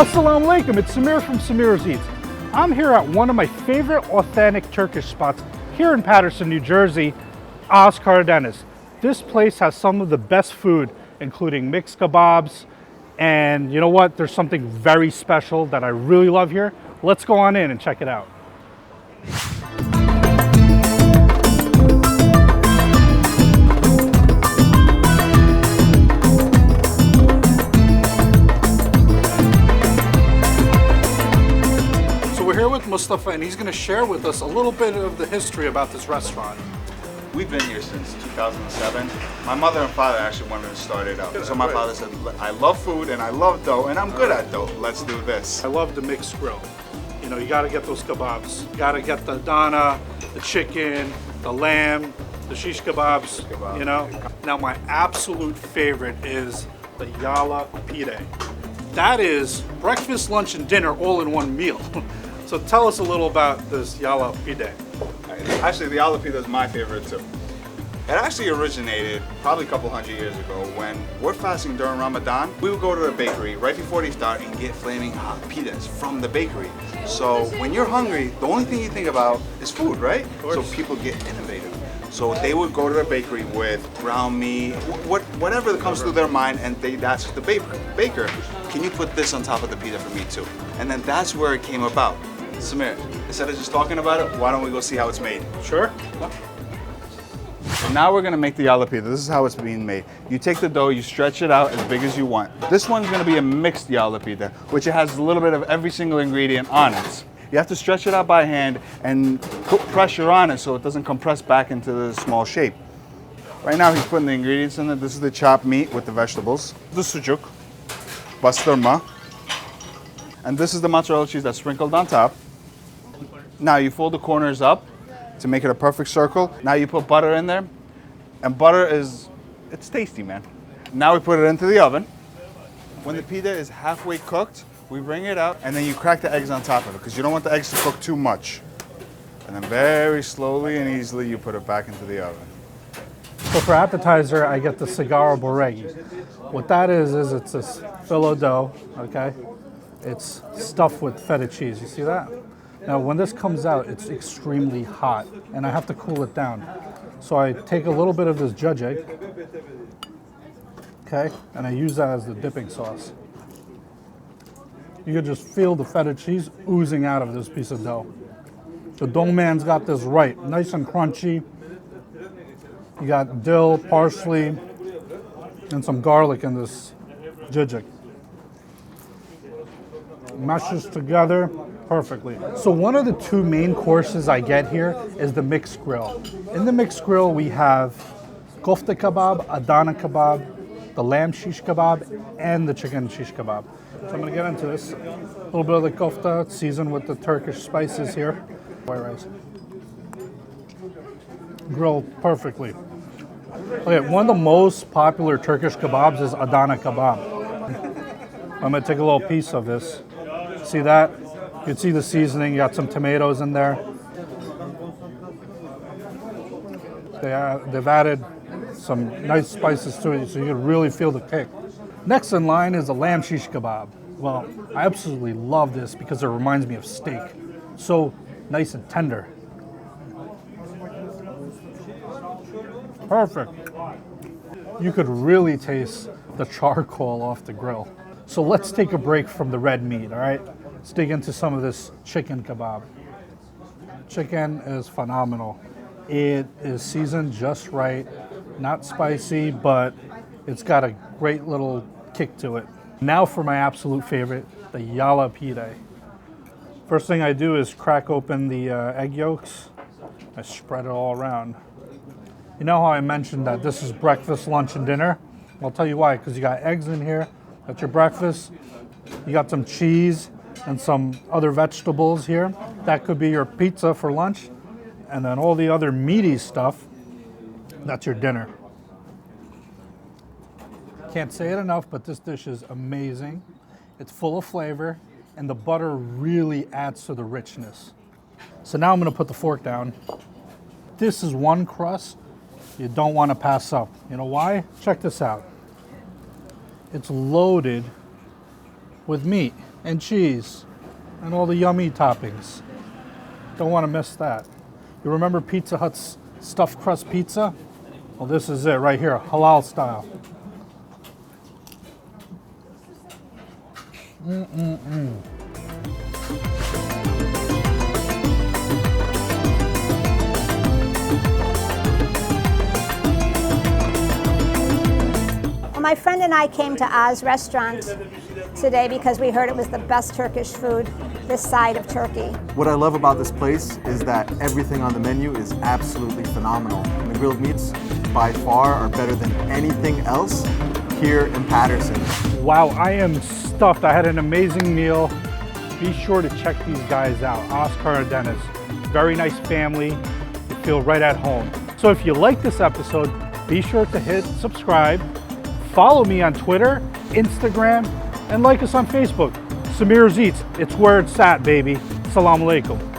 Assalamu alaikum, it's Samir from Samir's Eats. I'm here at one of my favorite authentic Turkish spots here in Paterson, New Jersey, Ozkaradeniz. This place has some of the best food, including mixed kebabs, and you know what? There's something very special that I really love here. Let's go on in and check it out. With Mustafa, and he's going to share with us a little bit of the history about this restaurant. We've been here since 2007. My mother and father actually wanted to start it up. So my father said, I love food and I love dough and I'm good at dough. Let's do this. I love the mixed grill. You know, you got to get those kebabs. You got to get the dana, the chicken, the lamb, the shish kebabs, you know. Now my absolute favorite is the yala pide. That is breakfast, lunch, and dinner all in one meal. So tell us a little about this yala pide. Actually, the yala pide is my favorite too. It actually originated probably a couple hundred years ago when we're fasting during Ramadan. We would go to the bakery right before Iftar and get flaming hot pitas from the bakery. So when you're hungry, the only thing you think about is food, right? So people get innovative. So they would go to the bakery with ground meat, whatever comes through their mind, and they ask the baker, can you put this on top of the pita for me too? And then that's where it came about. Samir, instead of just talking about it, why don't we go see how it's made? Sure. So now we're gonna make the yala pita. This is how it's being made. You take the dough, you stretch it out as big as you want. This one's gonna be a mixed yala pita, which it has a little bit of every single ingredient on it. You have to stretch it out by hand and put pressure on it so it doesn't compress back into the small shape. Right now he's putting the ingredients in it. This is the chopped meat with the vegetables, the sucuk, bastırma, and this is the mozzarella cheese that's sprinkled on top. Now you fold the corners up to make it a perfect circle. Now you put butter in there, and butter it's tasty, man. Now we put it into the oven. When the pita is halfway cooked, we bring it out, and then you crack the eggs on top of it because you don't want the eggs to cook too much. And then very slowly and easily you put it back into the oven. So for appetizer, I get the sigara boregi. What that is it's this phyllo dough, okay? It's stuffed with feta cheese, you see that? Now when this comes out, it's extremely hot, and I have to cool it down. So I take a little bit of this judge egg, okay? And I use that as the dipping sauce. You can just feel the feta cheese oozing out of this piece of dough. The dough man's got this right, nice and crunchy. You got dill, parsley, and some garlic in this jajik. Meshes together perfectly. So one of the two main courses I get here is the mixed grill. In the mixed grill we have kofta kebab, Adana kebab, the lamb shish kebab, and the chicken shish kebab. So I'm gonna get into this. A little bit of the kofta, seasoned with the Turkish spices here. White rice. Grilled perfectly. Okay, one of the most popular Turkish kebabs is Adana kebab. I'm gonna take a little piece of this. See that? You can see the seasoning, you got some tomatoes in there. They've added some nice spices to it so you can really feel the kick. Next in line is the lamb shish kebab. Well, I absolutely love this because it reminds me of steak. So nice and tender. Perfect. You could really taste the charcoal off the grill. So let's take a break from the red meat, all right? Let's dig into some of this chicken kebab. Chicken is phenomenal. It is seasoned just right, not spicy, but it's got a great little kick to it. Now for my absolute favorite, the yala pide. First thing I do is crack open the egg yolks. I spread it all around. You know how I mentioned that this is breakfast, lunch, and dinner? I'll tell you why, because you got eggs in here. That's your breakfast. You got some cheese and some other vegetables here. That could be your pizza for lunch. And then all the other meaty stuff, that's your dinner. Can't say it enough, but this dish is amazing. It's full of flavor, and the butter really adds to the richness. So now I'm gonna put the fork down. This is one crust you don't wanna pass up. You know why? Check this out. It's loaded with meat. and cheese and all the yummy toppings. Don't want to miss that. You remember Pizza Hut's stuffed crust pizza? Well, this is it right here, halal style. My friend and I came to Oz restaurant today because we heard it was the best Turkish food this side of Turkey. What I love about this place is that everything on the menu is absolutely phenomenal. And the grilled meats by far are better than anything else here in Paterson. Wow, I am stuffed. I had an amazing meal. Be sure to check these guys out. Ozkaradeniz, very nice family. You feel right at home. So if you like this episode, be sure to hit subscribe. Follow me on Twitter, Instagram, and like us on Facebook. Samir's Eats, it's where it's at, baby. Salam alaikum.